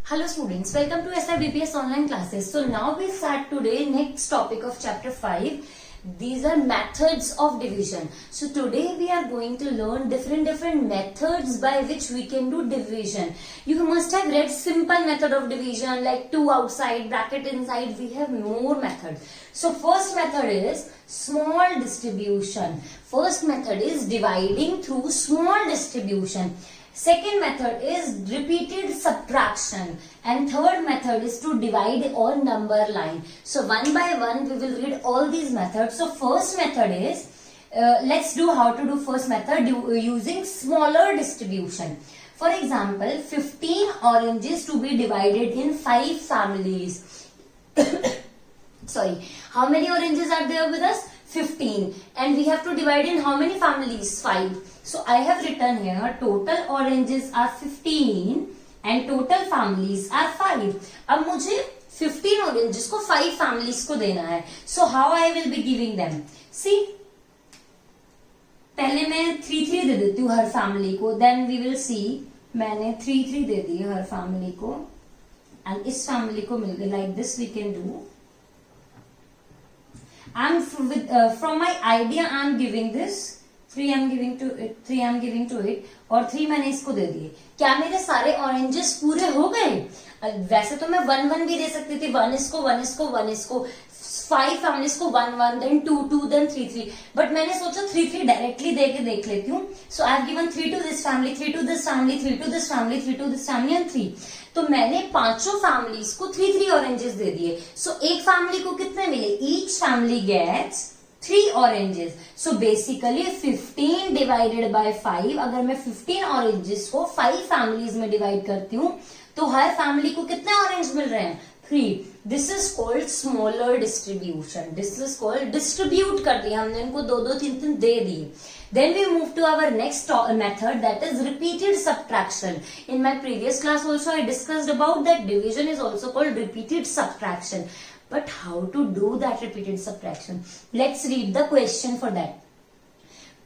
Hello students, welcome to SIBPS online classes. So now we start today next topic of chapter 5. These are methods of division. So today we are going to learn different methods by which we can do division. You must have read simple method of division like 2 outside, bracket inside. We have more methods. So first method is small distribution. First method is dividing through small distribution. Second method is repeated subtraction, and third method is to divide on number line. So one by one we will read all these methods. So first method is, let's do how to do first method using smaller distribution. For example, 15 oranges to be divided in 5 families. Sorry, how many oranges are there with us? 15, and we have to divide in how many families? 5. So I have written here total oranges are 15 and total families are 5. अब मुझे 15 oranges को 5 families को देना है. So how I will be giving them? See, पहले मैं 3 दे देती हूँ हर फैमिली को. Then we will see, मैंने 3 दे दिए हर फैमिली को, and इस फैमिली को मिल गए. Like this we can do. I'm from my idea I'm giving this. 3 I'm giving to it और 3 मैंने इसको दे दिए. क्या मेरे सारे ऑरेंजेस पूरे हो गए? वैसे तो मैं 1 भी दे सकती थी. 1 इसको 5 फैमिलीज को 1 देन 2 देन 3 बट मैंने सोचा 3 डायरेक्टली दे के देख लेती हूँ. So I have given 3 to this family, 3 to this family, 3 to this family, 3 to this family and 3. तो मैंने पांचों फैमिलीज को 3 ऑरेंजेस दे दिए. सो एक फैमिली को कितने मिले? Each family gets 3 oranges. So basically 15 divided by 5. अगर मैं 15 oranges को 5 families में divide करती हूँ तो हर family को कितने orange मिल रहे हैं? 3. This is called smaller distribution. This is called distribute कर दिया हमने, इनको 2 3 दे दिए. Then we move to our next method, that is repeated subtraction. In my previous class also I discussed about that division is also called repeated subtraction. But how to do that repeated subtraction? Let's read the question for that.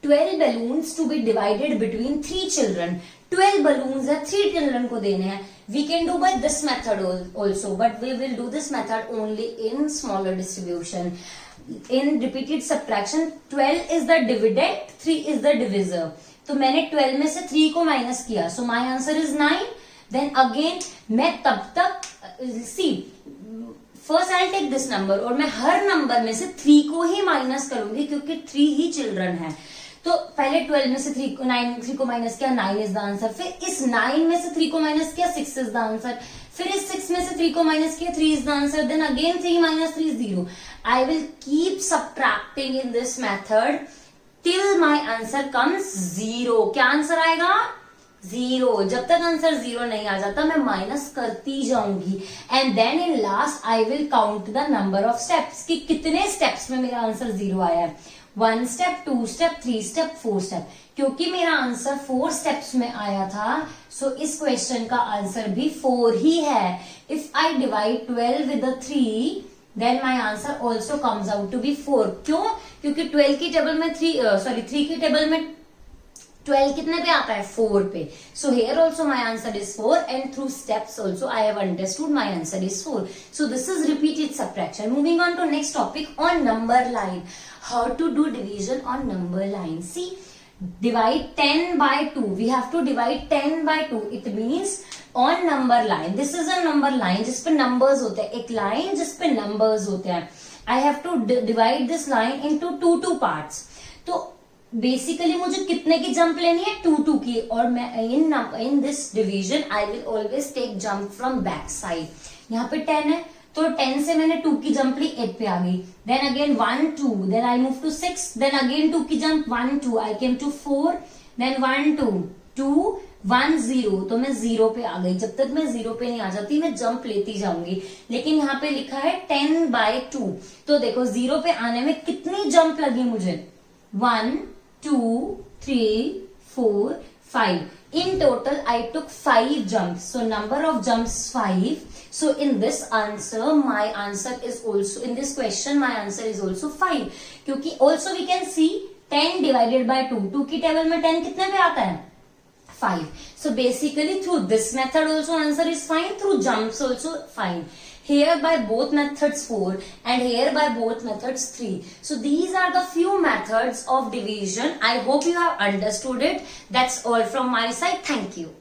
12 balloons to be divided between 3 children. 12 balloons है 3 children को देने हैं. We can do by this method also, but we will do this method only in smaller distribution. In repeated subtraction, 12 is the dividend, 3 is the divisor. तो मैंने 12 में से 3 को minus किया. So my answer is 9. Then again मैं तब तक see. First I take this number और मैं हर नंबर में से 3 को ही माइनस करूंगी क्योंकि 3 ही चिल्ड्रन है. तो पहले 12 में से 3 को माइनस किया, 9 इज द आंसर. फिर इस 9 में से 3 को माइनस किया, 6 इज द आंसर. फिर इस 6 में से 3 को माइनस किया, 3 is the answer. Then again 3 minus 3 0. I will keep subtracting in this method till my answer comes 0. क्या आंसर आएगा? 0. जब तक आंसर 0 नहीं आ जाता मैं माइनस करती जाऊंगी. And then in last I will count the number of steps कि कितने स्टेप्स में मेरा आंसर 0 आया है. 1 स्टेप, 2 स्टेप, 3 स्टेप, 4 स्टेप. क्योंकि मेरा आंसर 4 स्टेप्स में आया था, सो इस क्वेश्चन का आंसर भी 4 ही है. If I divide 12 with 3 then my answer also comes out to be 4. क्यों? क्योंकि 12 की टेबल में 3 की टेबल में 12 कितने पे आता है? 4 पे. So here also my answer is 4, and through steps also I have understood my answer is 4. So this is repeated subtraction. Moving on to next topic on number line. How to do division on number line? See, divide 10 by 2. We have to divide 10 by 2. It means on number line. This is a number line जिस पे numbers होते हैं. एक line जिस पे numbers होते हैं. I have to divide this line into 2 parts. तो बेसिकली मुझे कितने की जंप लेनी है? 2 की. और मैं in this division I will always take jump from back side. यहाँ पे 10 है तो 10 से मैंने 2 की जंप ली, 8 पे आ गई. Then again 1 2, then I move to 6, then again 2 की jump 1 2, I came to 4, then 1 2 2 1 0. तो मैं 0 पे आ गई. जब तक मैं 0 पे नहीं आ जाती मैं जंप लेती जाऊंगी. लेकिन यहाँ पे लिखा है 10 by 2. तो देखो 0 पे आने में कितनी जंप लगी मुझे? 1 2 3 4 5. In total I took 5 jumps. So number of jumps 5. So in this answer my answer is also, in this question my answer is also 5. क्योंकि also we can see 10 divided by 2. 2 की table में 10 कितने पे आता है? 5. So basically through this method also answer is fine, through jumps also fine. Here by both methods 4 and here by both methods 3. So these are the few methods of division. I hope you have understood it. That's all from my side. Thank you.